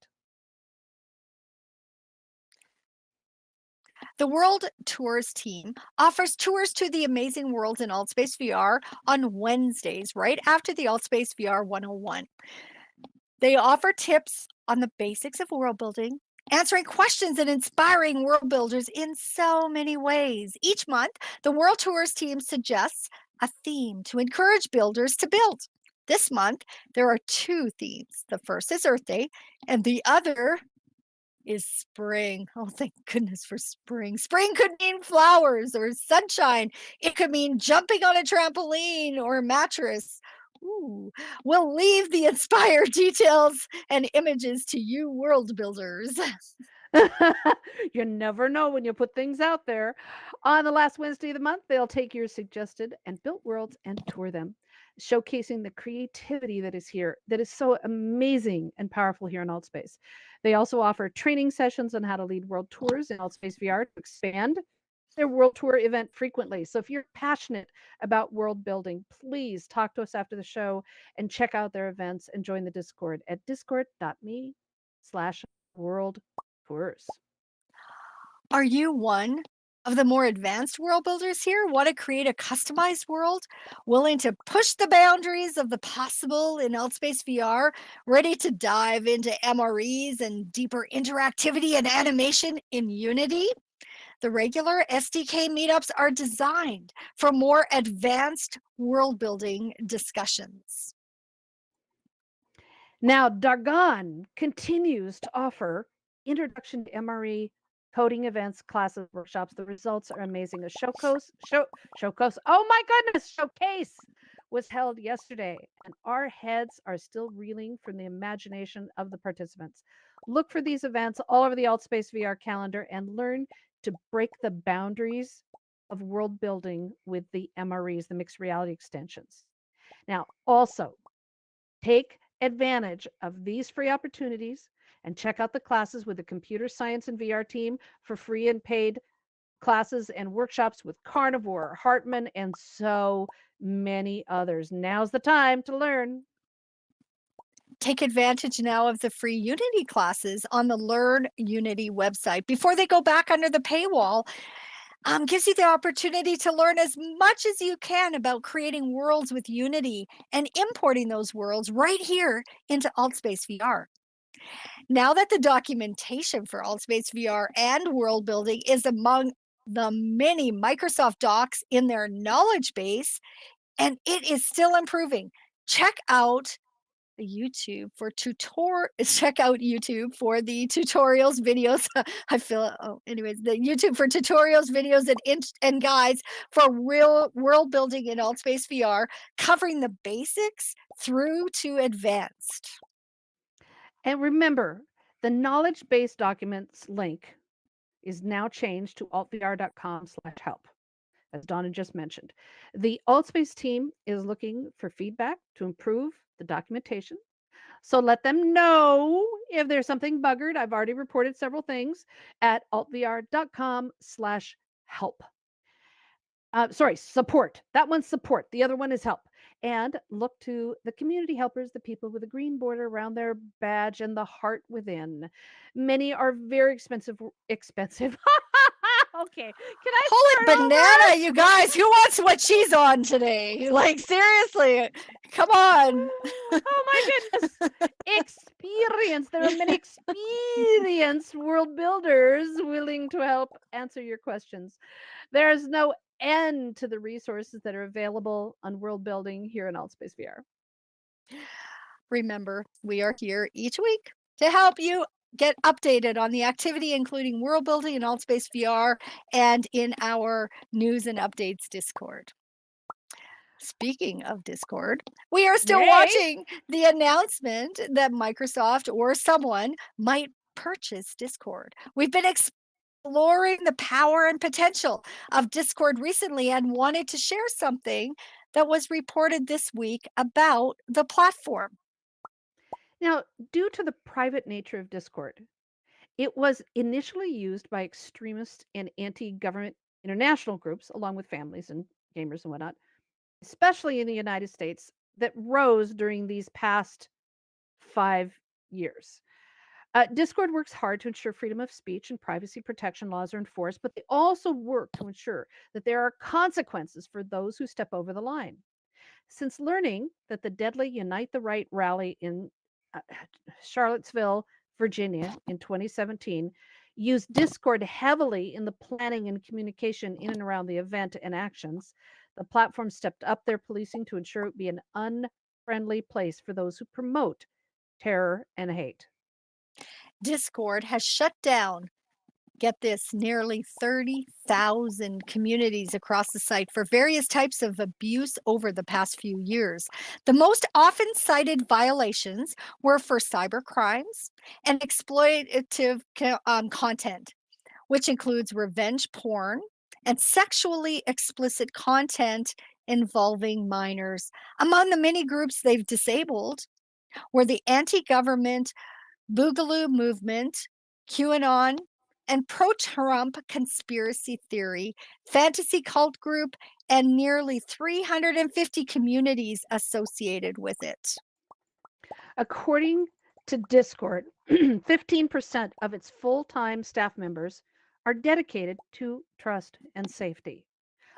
Speaker 2: The World Tours team offers tours to the amazing world in AltSpace VR on Wednesdays, right after the AltSpace VR 101. They offer tips on the basics of world building, answering questions and inspiring world builders in so many ways. Each month, the World Tours team suggests a theme to encourage builders to build. This month, there are two themes. The first is Earth Day, and the other is spring. Oh, thank goodness for spring. Spring could mean flowers or sunshine. It could mean jumping on a trampoline or a mattress. Ooh, we'll leave the inspired details and images to you world builders.
Speaker 1: You never know when you put things out there. On the last Wednesday of the month, they'll take your suggested and built worlds and tour them, showcasing the creativity that is here, that is so amazing and powerful here in AltSpace. They also offer training sessions on how to lead world tours in AltSpace VR to expand their world tour event frequently. So if you're passionate about world building, please talk to us after the show and check out their events and join the Discord at discord.me/world tours.
Speaker 2: Are you one of the more advanced world builders here? Want to create a customized world? Willing to push the boundaries of the possible in AltSpace VR? Ready to dive into MREs and deeper interactivity and animation in Unity? The regular SDK meetups are designed for more advanced world building discussions.
Speaker 1: Now, Dargon continues to offer introduction to MRE coding events, classes, workshops. The results are amazing. Showcase. Oh my goodness, showcase was held yesterday, and our heads are still reeling from the imagination of the participants. Look for these events all over the AltSpace VR calendar and learn to break the boundaries of world building with the MREs, the mixed reality extensions. Now, also, take advantage of these free opportunities and check out the classes with the computer science and VR team for free and paid classes and workshops with Carnivore, Hartman, and so many others. Now's the time to learn.
Speaker 2: Take advantage now of the free Unity classes on the Learn Unity website before they go back under the paywall. Gives you the opportunity to learn as much as you can about creating worlds with Unity and importing those worlds right here into AltSpace VR. Now that the documentation for AltSpace VR and world building is among the many Microsoft docs in their knowledge base, and it is still improving, check out YouTube for check out YouTube for the tutorials videos. I feel anyways, the YouTube for tutorials, videos, and guides for real world building in AltSpace VR, covering the basics through to advanced.
Speaker 1: And remember, the knowledge base documents link is now changed to altvr.com/help, as Donna just mentioned. The AltSpace team is looking for feedback to improve the documentation. So let them know if there's something buggered. I've already reported several things at altvr.com/help. Sorry, support. That one's support. The other one is help. And look to the community helpers, the people with a green border around their badge and the heart within. Many are very expensive. Expensive. Okay. Can I
Speaker 2: Holy
Speaker 1: start
Speaker 2: banana,
Speaker 1: over?
Speaker 2: you guys, who wants what she's on today? Like, seriously, come on.
Speaker 1: Oh my goodness. Experience. There are many experienced world builders willing to help answer your questions. There's no end to the resources that are available on world building here in AltSpace VR.
Speaker 2: Remember, we are here each week to help you get updated on the activity, including world building in AltSpace VR and in our news and updates Discord. Speaking of Discord, we are still
Speaker 1: Yay!
Speaker 2: watching the announcement that Microsoft or someone might purchase Discord. We've been exploring the power and potential of Discord recently and wanted to share something that was reported this week about the platform.
Speaker 1: Now, due to the private nature of Discord, it was initially used by extremist and anti government international groups, along with families and gamers and whatnot, especially in the United States, that rose during these past 5 years. Discord works hard to ensure freedom of speech and privacy protection laws are enforced, but they also work to ensure that there are consequences for those who step over the line. Since learning that the deadly Unite the Right rally in uh, Charlottesville, Virginia in 2017 used Discord heavily in the planning and communication in and around the event and actions, the platform stepped up their policing to ensure it be an unfriendly place for those who promote terror and hate.
Speaker 2: Discord has shut down, get this, nearly 30,000 communities across the site for various types of abuse over the past few years. The most often cited violations were for cyber crimes and exploitative content, which includes revenge porn and sexually explicit content involving minors. Among the many groups they've disabled were the anti government Boogaloo movement, QAnon, and pro Trump conspiracy theory, fantasy cult group, and nearly 350 communities associated with it.
Speaker 1: According to Discord, 15% of its full time staff members are dedicated to trust and safety,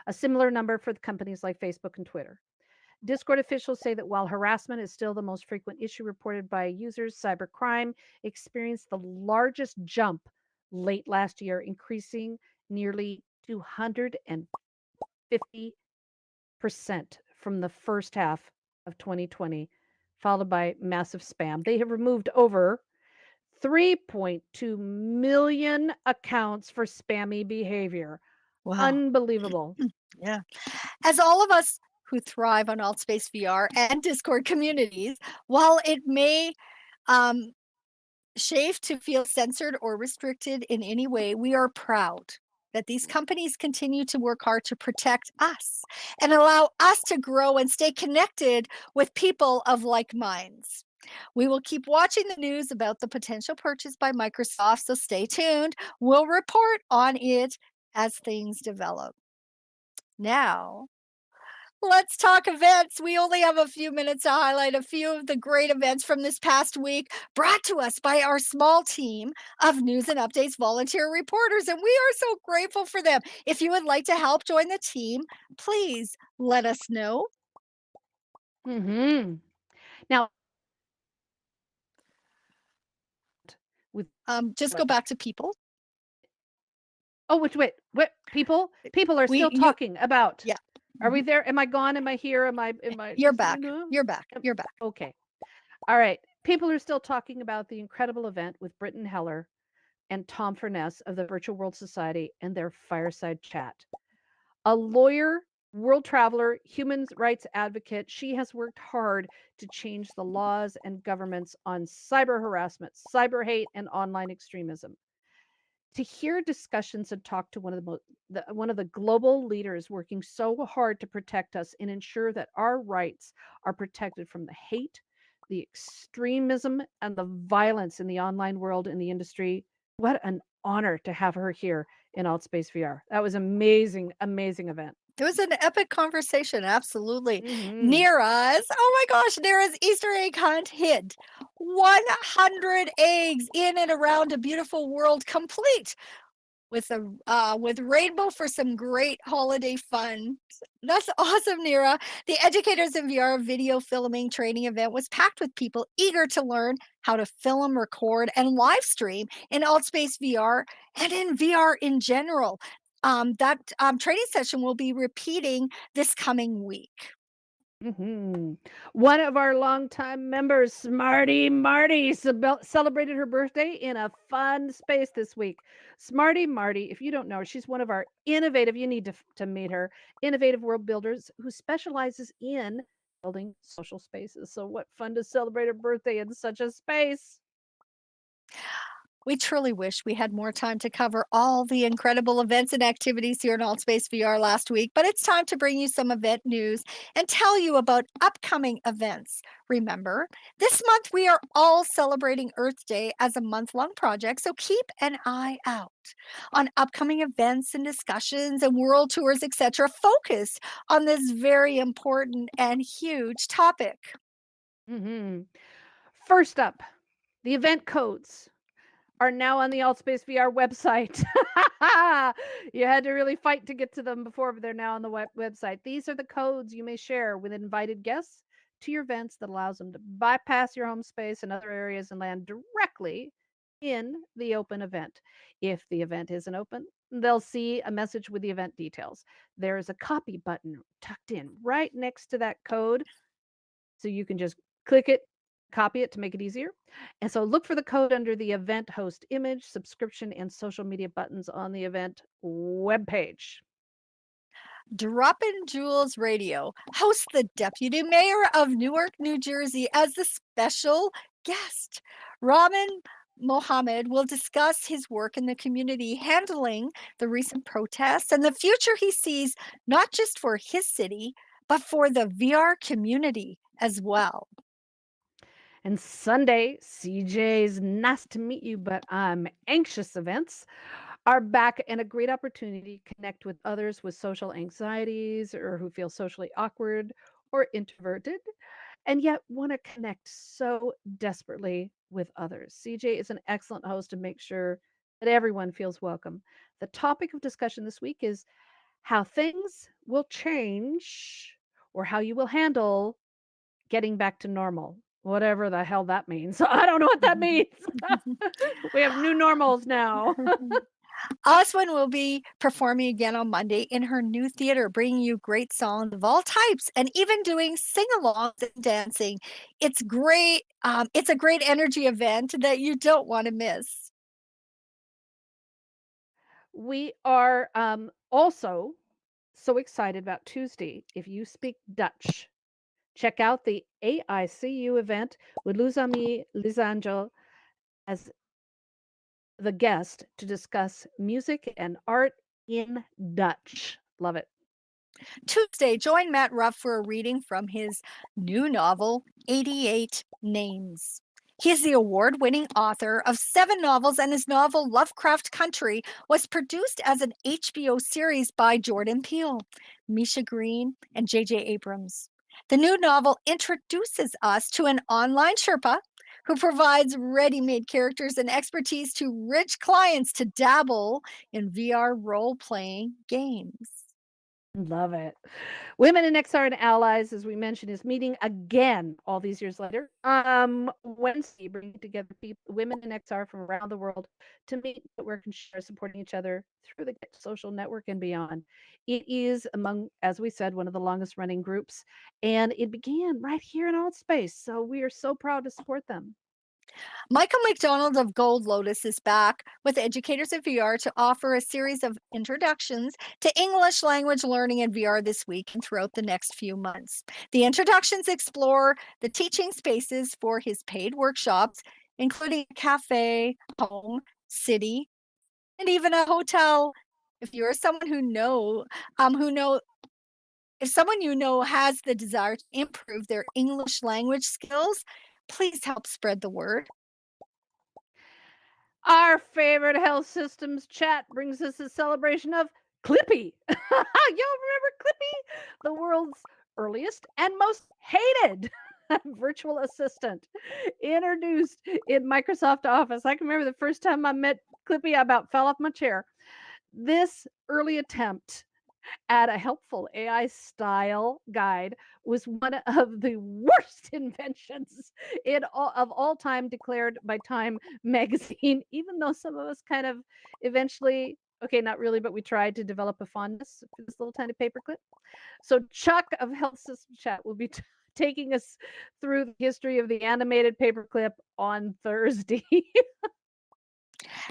Speaker 1: a similar number for the companies like Facebook and Twitter. Discord officials say that while harassment is still the most frequent issue reported by users, cybercrime experienced the largest jump late last year, increasing nearly 250% from the first half of 2020, followed by massive spam. They have removed over 3.2 million accounts for spammy behavior.
Speaker 2: Wow.
Speaker 1: Unbelievable.
Speaker 2: Yeah. As all of us who thrive on Altspace VR and Discord communities, while it may chafe to feel censored or restricted in any way, we are proud that these companies continue to work hard to protect us and allow us to grow and stay connected with people of like minds. We will keep watching the news about the potential purchase by Microsoft, so stay tuned. We'll report on it as things develop. Now, let's talk events. We only have a few minutes to highlight a few of the great events from this past week, brought to us by our small team of news and updates volunteer reporters, and we are so grateful for them. If you would like to help join the team, please let us know.
Speaker 1: Hmm. Now, with
Speaker 2: Just go back to people.
Speaker 1: oh, which wait, what people? People are still
Speaker 2: You,
Speaker 1: talking about.
Speaker 2: yeah.
Speaker 1: Are we there? Am I gone? Am I here? Am I?
Speaker 2: You're back.
Speaker 1: No?
Speaker 2: You're back. You're back.
Speaker 1: Okay. All right. People are still talking about the incredible event with Britton Heller and Tom Furness of the Virtual World Society and their fireside chat. A lawyer, world traveler, human rights advocate, she has worked hard to change the laws and governments on cyber harassment, cyber hate, and online extremism. To hear discussions and talk to one of the global leaders working so hard to protect us and ensure that our rights are protected from the hate, the extremism, and the violence in the online world in the industry. What an honor to have her here in Altspace VR. That was amazing, amazing event.
Speaker 2: It was an epic conversation, absolutely.
Speaker 1: Mhm.
Speaker 2: Nira's, oh my gosh, Nira's Easter egg hunt hid 100 eggs in and around a beautiful world, complete with rainbow for some great holiday fun. That's awesome, Nira. The Educators in VR video filming training event was packed with people eager to learn how to film, record, and live stream in Altspace VR and in VR in general. That training session will be repeating this coming week.
Speaker 1: Mhm. One of our longtime members, Smarty Marty, celebrated her birthday in a fun space this week. Smarty Marty, if you don't know her, she's one of our innovative, you need to meet her, innovative world builders who specializes in building social spaces. So, what fun to celebrate her birthday in such a space!
Speaker 2: We truly wish we had more time to cover all the incredible events and activities here in Altspace VR last week, but it's time to bring you some event news and tell you about upcoming events. Remember, this month we are all celebrating Earth Day as a month-long project, so keep an eye out on upcoming events and discussions and world tours, etc., focused on this very important and huge topic.
Speaker 1: Mhm. First up, the event codes are now on the Altspace VR website. You had to really fight to get to them before, but they're now on the website. These are the codes you may share with invited guests to your events that allows them to bypass your home space and other areas and land directly in the open event. If the event isn't open, they'll see a message with the event details. There is a copy button tucked in right next to that code, so you can just click it, copy it to make it easier. And so look for the code under the event host image, subscription, and social media buttons on the event webpage.
Speaker 2: Droppin' Jewels Radio hosts the Deputy Mayor of Newark, New Jersey as the special guest. Ramin Mohammed will discuss his work in the community handling the recent protests and the future he sees not just for his city, but for the VR community as well.
Speaker 1: And Sunday, CJ's Nice to Meet You, but I'm Anxious events are back and a great opportunity to connect with others with social anxieties or who feel socially awkward or introverted and yet want to connect so desperately with others. CJ is an excellent host to make sure that everyone feels welcome. The topic of discussion this week is how things will change or how you will handle getting back to normal, whatever the hell that means. I don't know what that means. We have new normals now.
Speaker 2: Oswin will be performing again on Monday in her new theater, bringing you great songs of all types and even doing sing-alongs and dancing. It's great. It's a great energy event that you don't want to miss.
Speaker 1: We are also so excited about Tuesday. If you speak Dutch, check out the AICU event with Luzami Lizangel as the guest to discuss music and art in Dutch. Love it.
Speaker 2: Tuesday, join Matt Ruff for a reading from his new novel, 88 Names. He is the award winning author of 7 novels, and his novel, Lovecraft Country, was produced as an HBO series by Jordan Peele, Misha Green, and J.J. Abrams. The new novel introduces us to an online Sherpa who provides ready made characters and expertise to rich clients to dabble in VR role playing games.
Speaker 1: Love it. Women in XR and Allies, as we mentioned, is meeting again all these years later. Wednesday, bringing together women in XR from around the world to meet, work, and share, supporting each other through the Get Social Network and beyond. It is among, as we said, one of the longest running groups, and it began right here in Altspace. So we are so proud to support them.
Speaker 2: Michael McDonald of Gold Lotus is back with Educators of VR to offer a series of introductions to English language learning in VR this week and throughout the next few months. The introductions explore the teaching spaces for his paid workshops, including a cafe, home, city, and even a hotel. If you're someone if someone you know has the desire to improve their English language skills, please help spread the word.
Speaker 1: Our favorite health systems chat brings us a celebration of Clippy. Y'all remember Clippy? The world's earliest and most hated virtual assistant introduced in Microsoft Office. I can remember the first time I met Clippy, I about fell off my chair. This early attempt at a helpful AI style guide was one of the worst inventions of all time, declared by Time magazine, even though some of us kind of eventually, okay, not really, but we tried to develop a fondness for this little tiny paperclip. So Chuck of Health System Chat will be taking us through the history of the animated paperclip on Thursday.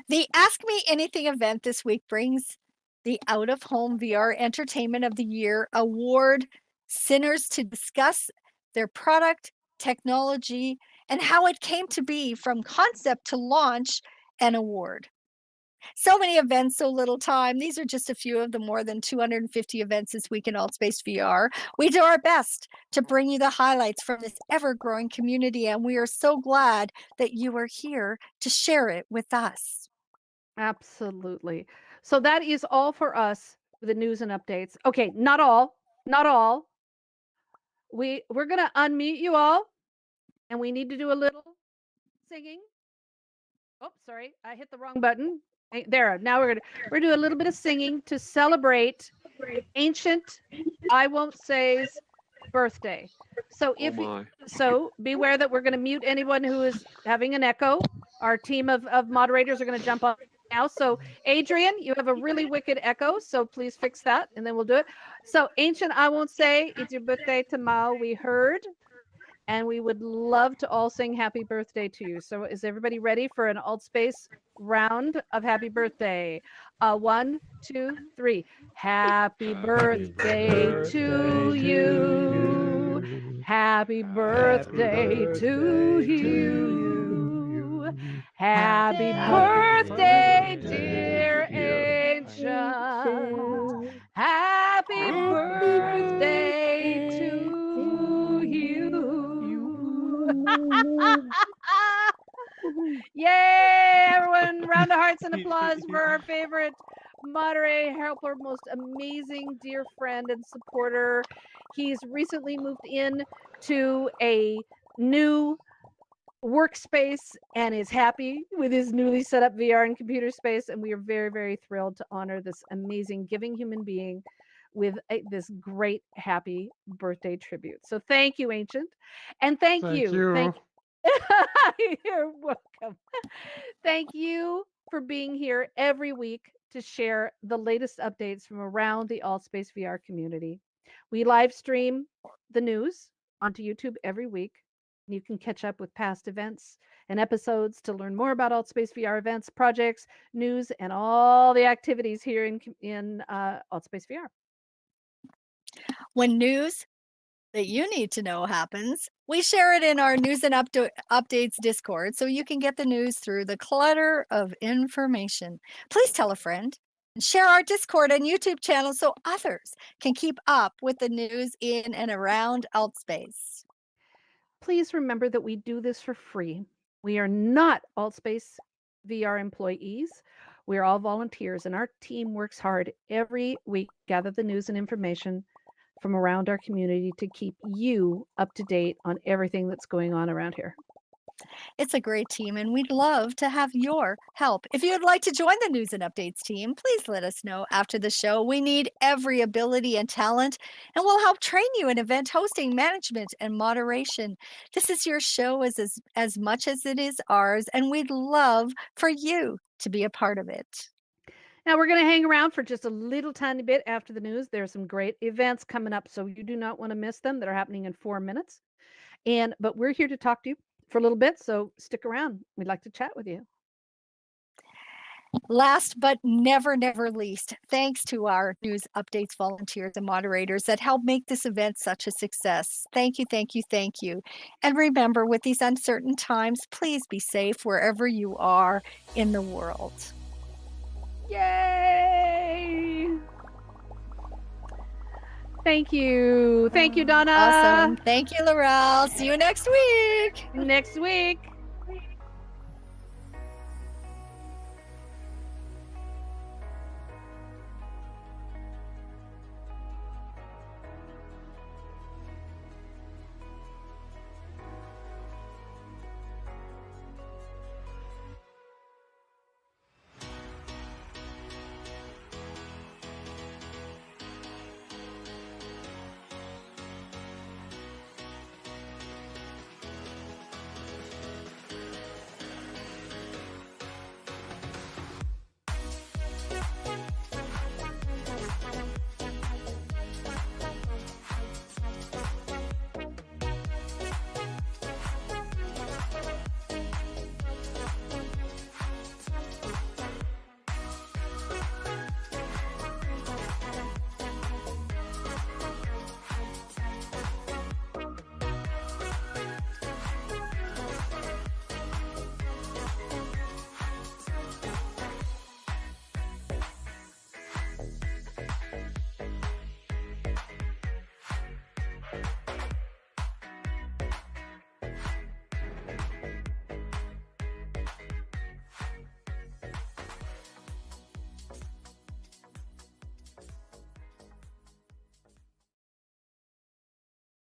Speaker 2: The Ask Me Anything event this week brings the Out of Home VR Entertainment of the Year award sinners to discuss their product, technology, and how it came to be from concept to launch and award. So many events, so little time. These are just a few of the more than 250 events this week in Altspace VR. We do our best to bring you the highlights from this ever-growing community, and we are so glad that you are here to share it with us.
Speaker 1: Absolutely. So that is all for us with the news and updates. Okay, not all, not all. We're gonna unmute you all, and we need to do a little singing. Oh, sorry, I hit the wrong button. There, now we're gonna do a little bit of singing to celebrate Ancient I Won't Say's birthday. So
Speaker 3: Oh my.
Speaker 1: beware that we're going to mute anyone who is having an echo. Our team of moderators are going to jump on now. So Adrian, you have a really wicked echo, so please fix that, and then we'll do it. So Ancient I Won't Say, it's your birthday tomorrow. We heard. And we would love to all sing happy birthday to you. So is everybody ready for an AltSpace round of happy birthday? 1, 2, 3. Happy birthday to you. Happy birthday to you. Happy birthday, dear Ancient. Happy birthday to you. Yay, everyone. Round of hearts and applause for our favorite moderator, helper, most amazing dear friend and supporter. He's recently moved in to a new workspace and is happy with his newly set up VR and computer space. And we are very, very thrilled to honor this amazing giving human being with this great happy birthday tribute. So thank you, Ancient. And thank you. You're welcome. Thank you for being here every week to share the latest updates from around the AltSpace VR community. We live stream the news onto YouTube every week. You can catch up with past events and episodes to learn more about AltSpace VR events, projects, news, and all the activities here in AltSpace VR.
Speaker 2: When news that you need to know happens, we share it in our news and updates Discord so you can get the news through the clutter of information. Please tell a friend and share our Discord and YouTube channel so others can keep up with the news in and around AltSpace.
Speaker 1: Please remember that we do this for free. We are not AltSpace VR employees. We are all volunteers, and our team works hard every week to gather the news and information from around our community to keep you up to date on everything that's going on around here.
Speaker 2: It's a great team, and we'd love to have your help. If you'd like to join the news and updates team, please let us know after the show. We need every ability and talent, and we'll help train you in event hosting, management, and moderation. This is your show as much as it is ours, and we'd love for you to be a part of it.
Speaker 1: Now we're going to hang around for just a little tiny bit after the news. There are some great events coming up, so you do not want to miss them that are happening in 4 minutes. But we're here to talk to you for a little bit, so stick around. We'd like to chat with you.
Speaker 2: Last but never least, thanks to our news updates volunteers and moderators that help make this event such a success. Thank you, thank you, thank you. And remember, with these uncertain times, please be safe wherever you are in the world.
Speaker 1: Yay! Thank you. Thank you, Donna.
Speaker 2: Awesome. Thank you, Laurel. See you next week.
Speaker 1: Next week.